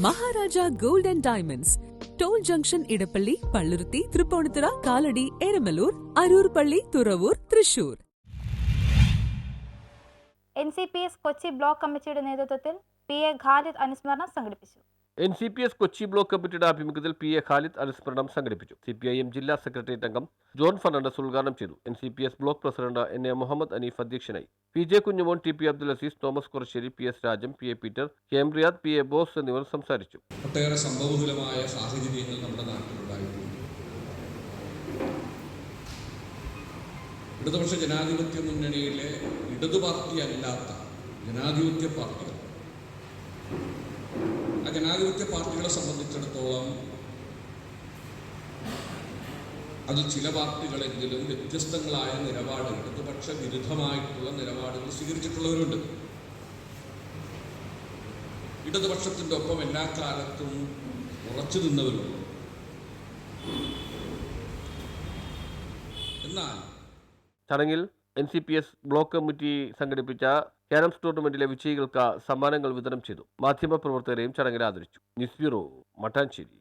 Maharaja gold and diamonds, toll junction, Edappally, Palluruthy, Tripunithura, Kalady, Eramalloor, Aroor പള്ളി, Thuravoor, Thrissur. NCPS Kochi block കമ്മിറ്റിയുടെ നേതൃത്വത്തിൽ PA ഖാലിദ് അനുസ്മരണം സംഘടിപ്പിച്ചു. NCPS കൊച്ചി ബ്ലോക്ക് കമ്മിറ്റിയുടെ ആഭിമുഖ്യത്തിൽ PA ഖാലിദ് അനുസ്മരണം സംഘടിപ്പിച്ചു. CPIM ജില്ലാ സെക്രട്ടേറിയറ്റ് അംഗം ജോൺ ഫെർണാണ്ടസ് ഉദ്ഘാടനം ചെയ്തു. NCPS block president NA Muhammad Aneef അധ്യക്ഷനായി. PJ Kunjumon, TP Abdul Azeez, Thomas Kurassery, PS Rajam, PA Peter, KM Riyad, PA Bose എന്നിവർ സംസാരിച്ചു. ഒട്ടേറെ സംഭവബഹുലമായ സാഹചര്യങ്ങൾ നമ്മുടെ നാട്ടിലുണ്ടായിട്ടുണ്ട്. ഇടതുപക്ഷ ജനാധിപത്യ മുന്നണിയിലെ ഇടതു പാർട്ടി അല്ലാത്ത ജനാധിപത്യ പാർട്ടികൾ, ആ ജനാധിപത്യ പാർട്ടികളെ സംബന്ധിച്ചിടത്തോളം അതിൽ ചില പാർട്ടികളെങ്കിലും വ്യത്യസ്തങ്ങളായ നിലപാട്, ഇടതുപക്ഷ വിരുദ്ധമായിട്ടുള്ള നിലപാടുകൾ സ്വീകരിച്ചിട്ടുള്ളവരുണ്ട്. ഇടതുപക്ഷത്തിൻ്റെ ഒപ്പം എല്ലാ കാലത്തും ഉറച്ചു നിന്നവരുണ്ട്. എന്നാൽ ചടങ്ങിൽ NCPS ബ്ലോക്ക് കമ്മിറ്റി സംഘടിപ്പിച്ച ക്യാരംസ് ടൂർണമെന്റിലെ വിജയികൾക്ക് സമ്മാനങ്ങൾ വിതരണം ചെയ്തു. മാധ്യമപ്രവർത്തകരെയും ചടങ്ങിൽ ആദരിച്ചു. News bureau, Mattancherry.